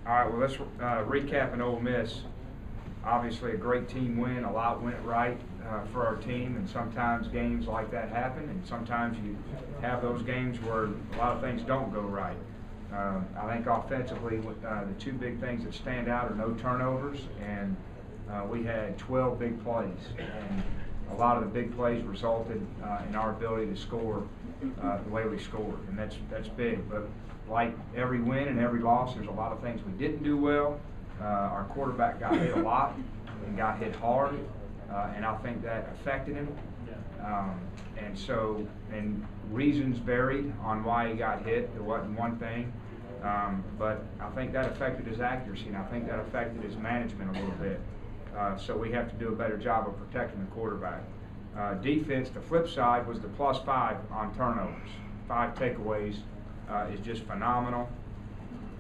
All right, well, let's recap an Ole Miss. Obviously a great team win. A lot went right for our team, and sometimes games like that happen, and sometimes you have those games where a lot of things don't go right. I think offensively, the two big things that stand out are no turnovers, and we had 12 big plays. And a lot of the big plays resulted in our ability to score the way we scored, and that's big. But like every win and every loss, there's a lot of things we didn't do well. Our quarterback got hit a lot and got hit hard, and I think that affected him. And reasons varied on why he got hit. There wasn't one thing, but I think that affected his accuracy, and I think that affected his management a little bit. So we have to do a better job of protecting the quarterback. Defense, the flip side, was the +5 on turnovers. 5 takeaways is just phenomenal.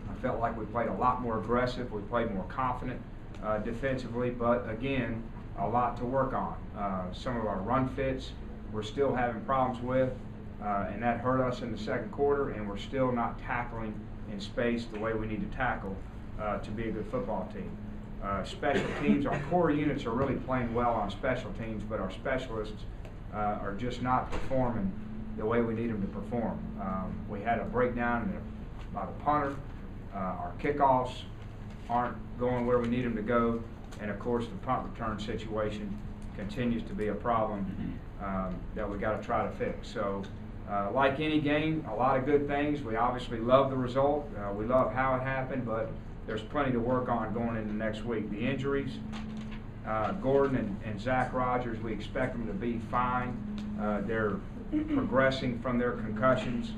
I felt like we played a lot more aggressive. We played more confident defensively, but again, a lot to work on. Some of our run fits we're still having problems with, and that hurt us in the second quarter, and we're still not tackling in space the way we need to tackle to be a good football team. Special teams, our core units are really playing well on special teams, but our specialists are just not performing the way we need them to perform. We had a breakdown by the punter. Our kickoffs aren't going where we need them to go, and of course the punt return situation continues to be a problem that we got to try to fix. So like any game, a lot of good things. We obviously love the result. We love how it happened, but there's plenty to work on going into next week. The injuries, Gordon and Zach Rogers, we expect them to be fine. They're progressing from their concussions,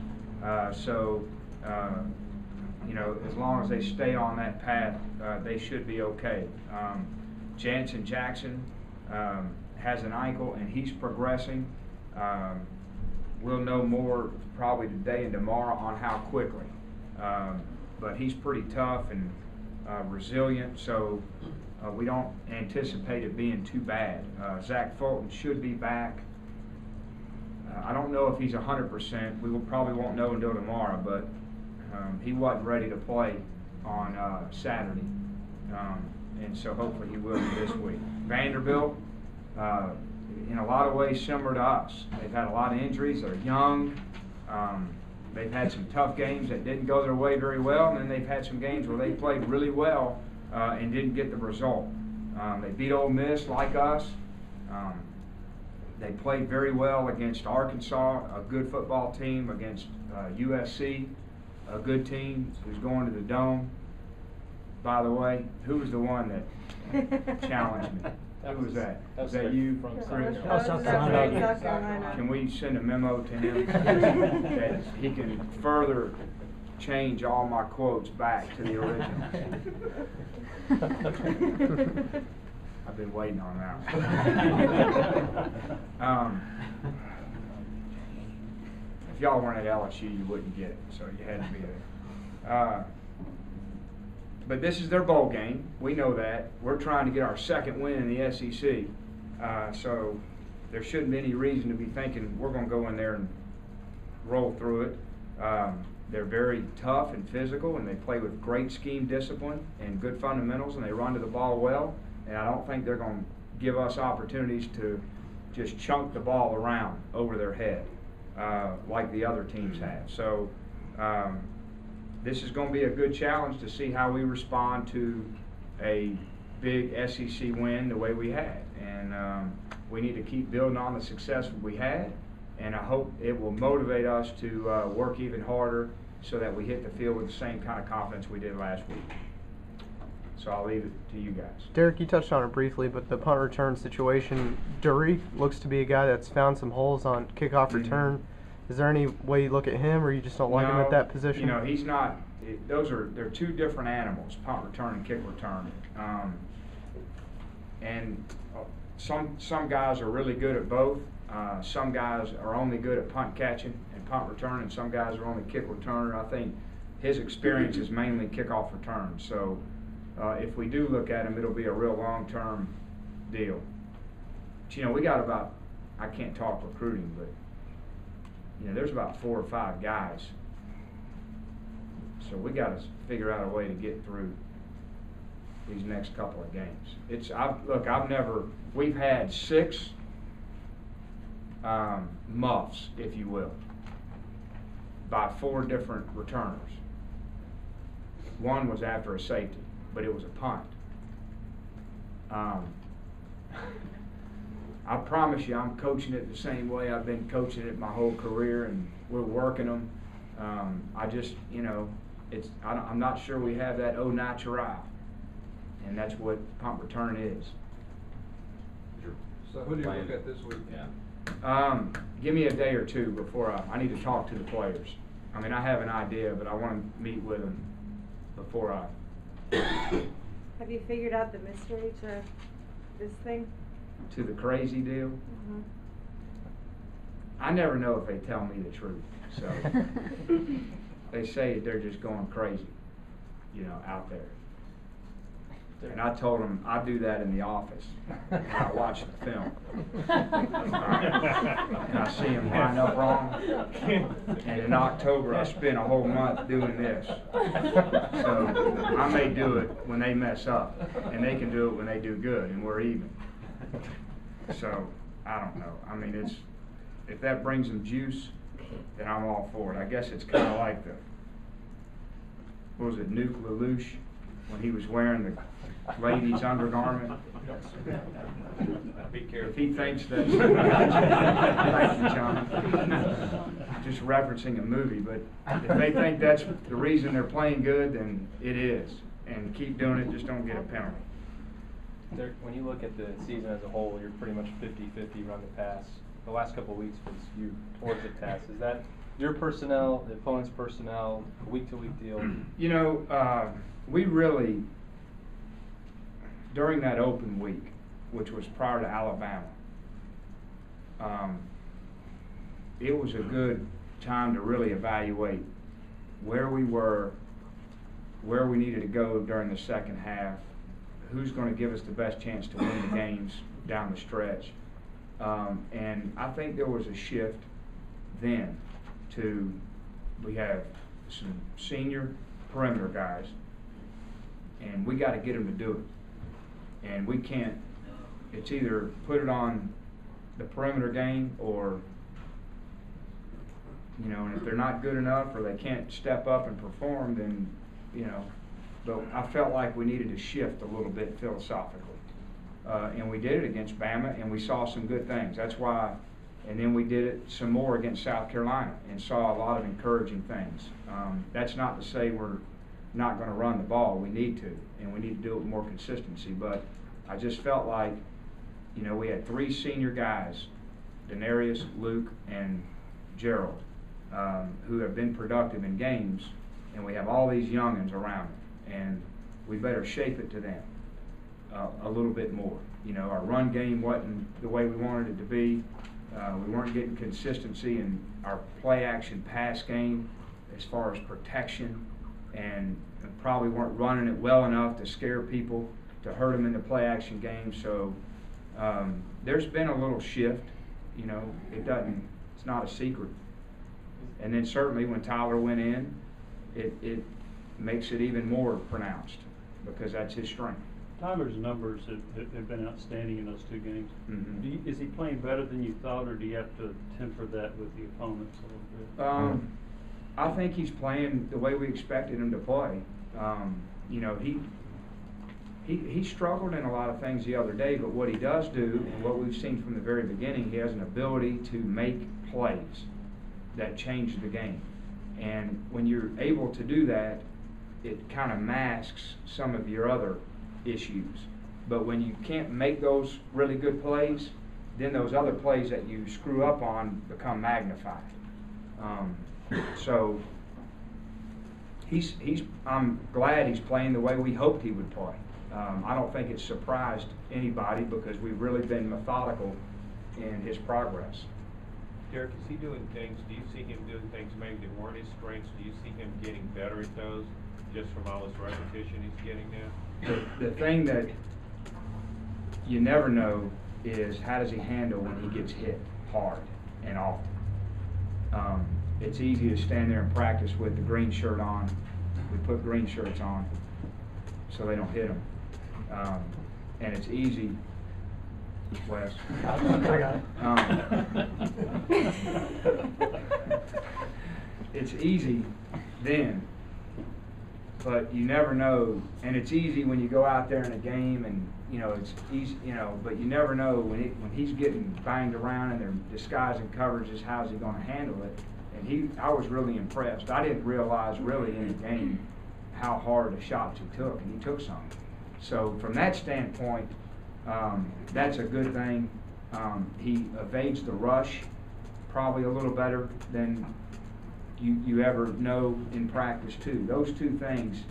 you know, as long as they stay on that path, they should be okay. Jansen Jackson has an ankle, and he's progressing. We'll know more probably today and tomorrow on how quickly. But he's pretty tough and resilient, so we don't anticipate it being too bad. Zach Fulton should be back. I don't know if he's 100%. We probably won't know until tomorrow, but he wasn't ready to play on Saturday, and so hopefully he will this week. Vanderbilt, in a lot of ways similar to us. They've had a lot of injuries. They're young. They've had some tough games that didn't go their way very well, and then they've had some games where they played really well and didn't get the result. They beat Ole Miss like us. They played very well against Arkansas, a good football team, against USC, a good team who's going to the Dome. By the way, who was the one that challenged me? Who was that? Was that you, Chris? South Carolina. Can we send a memo to him that he can further change all my quotes back to the original? I've been waiting on that one. If y'all weren't at LSU, you wouldn't get it, so you had to be there. But this is their bowl game. We know that. We're trying to get our second win in the SEC. So there shouldn't be any reason to be thinking we're going to go in there and roll through it. They're very tough and physical, and they play with great scheme discipline and good fundamentals, and they run to the ball well. And I don't think they're going to give us opportunities to just chunk the ball around over their head like the other teams have. So this is going to be a good challenge to see how we respond to a big SEC win the way we had. And we need to keep building on the success we had, and I hope it will motivate us to work even harder so that we hit the field with the same kind of confidence we did last week. So I'll leave it to you guys. Derek, you touched on it briefly, but the punt return situation, Dooley looks to be a guy that's found some holes on kickoff return. Is there any way you look at him, or you just don't like him at that position? You know, he's not. They're two different animals: punt return and kick return. And some guys are really good at both. Some guys are only good at punt catching and punt return, and some guys are only kick returner. I think his experience is mainly kickoff return. So if we do look at him, it'll be a real long-term deal. But, you know, we got about, I can't talk recruiting, but you know, there's about 4 or 5 guys So we got to figure out a way to get through these next couple of games. We've had 6 muffs, if you will, by 4 different returners. One was after a safety, but it was a punt. I promise you, I'm coaching it the same way I've been coaching it my whole career, and we're working them. I just, I'm not sure we have that au naturel, and that's what punt return is. So who do you look at this week? Yeah. Give me a day or two before I need to talk to the players. I mean, I have an idea, but I want to meet with them before I. Have you figured out the mystery to this thing? To the crazy deal? Mm-hmm. I never know if they tell me the truth. So they say they're just going crazy, out there. And I told them I do that in the office when I watch the film. And I see them line up wrong. And in October I spend a whole month doing this. So I may do it when they mess up, and they can do it when they do good, and we're even. So I don't know. I mean, if that brings them juice, then I'm all for it. I guess it's kind of like Nuke Lelouch when he was wearing the ladies' undergarment. Be careful. If he thinks that, thank you, John. Just referencing a movie, but if they think that's the reason they're playing good, then it is. And keep doing it, just don't get a penalty. Derek, when you look at the season as a whole, you're pretty much 50-50 run the pass. The last couple of weeks was you towards the pass. Is that your personnel, the opponent's personnel, a week-to-week deal? We really, during that open week, which was prior to Alabama, it was a good time to really evaluate where we were, where we needed to go during the second half, who's going to give us the best chance to win the games down the stretch. And I think there was a shift then to, we have some senior perimeter guys, and we got to get them to do it. And we can't, it's either put it on the perimeter game or, and if they're not good enough or they can't step up and perform, then, but I felt like we needed to shift a little bit philosophically. And we did it against Bama, and we saw some good things. That's why, and then we did it some more against South Carolina and saw a lot of encouraging things. That's not to say we're not going to run the ball. We need to, and we need to do it with more consistency. But I just felt like, we had 3 senior guys, Denarius, Luke, and Gerald, who have been productive in games, and we have all these youngins around them, and we better shape it to them a little bit more. Our run game wasn't the way we wanted it to be. We weren't getting consistency in our play action pass game as far as protection, and probably weren't running it well enough to scare people, to hurt them in the play action game. So there's been a little shift. It's not a secret. And then certainly when Tyler went in, it makes it even more pronounced because that's his strength. Tyler's numbers have been outstanding in those 2 games. Mm-hmm. Is he playing better than you thought, or do you have to temper that with the opponents a little bit? I think he's playing the way we expected him to play. He struggled in a lot of things the other day, but what he does do, and what we've seen from the very beginning, he has an ability to make plays that change the game. And when you're able to do that, it kind of masks some of your other issues. But when you can't make those really good plays, then those other plays that you screw up on become magnified. So I'm glad he's playing the way we hoped he would play. I don't think it surprised anybody because we've really been methodical in his progress. Derek, is he doing things, do you see him doing things maybe that weren't his strengths? Do you see him getting better at those just from all this repetition he's getting now? The thing that you never know is how does he handle when he gets hit hard and often. It's easy to stand there and practice with the green shirt on we put green shirts on so they don't hit them. And it's easy, Wes. I got it. It's easy then, but you never know, and it's easy when you go out there in a game and, you know, it's easy, you know, but you never know when he's getting banged around and they're disguising coverages, how's he gonna handle it? And I was really impressed. I didn't realize really in the game how hard the shots he took, and he took some. So from that standpoint, that's a good thing. He evades the rush probably a little better than you ever know in practice too. Those two things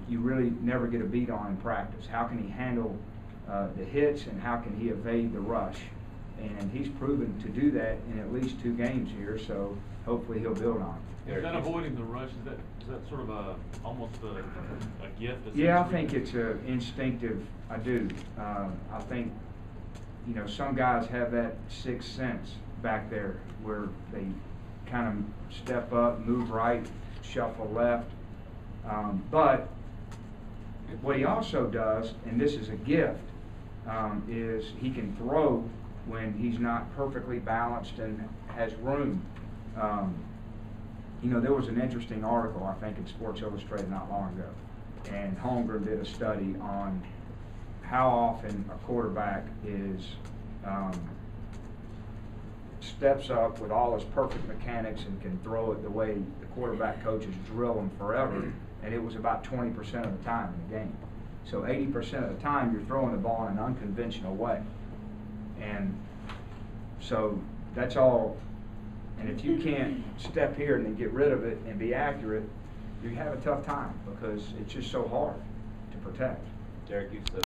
you really never get a beat on in practice. How can he handle the hits, and how can he evade the rush? And he's proven to do that in at least 2 games here, so hopefully he'll build on it. Is that avoiding the rush, is that sort of almost a gift? Yeah, I think it's instinctive. I do. I think, you know, some guys have that sixth sense back there where they kind of step up, move right, shuffle left. But what he also does, and this is a gift, is he can throw when he's not perfectly balanced and has room. You know, there was an interesting article, I think, in Sports Illustrated not long ago, and Holmgren did a study on how often a quarterback steps up with all his perfect mechanics and can throw it the way the quarterback coaches drill him forever, and it was about 20% of the time in the game. So 80% of the time you're throwing the ball in an unconventional way. And so that's all. And if you can't step here and then get rid of it and be accurate, you have a tough time because it's just so hard to protect. Derek used to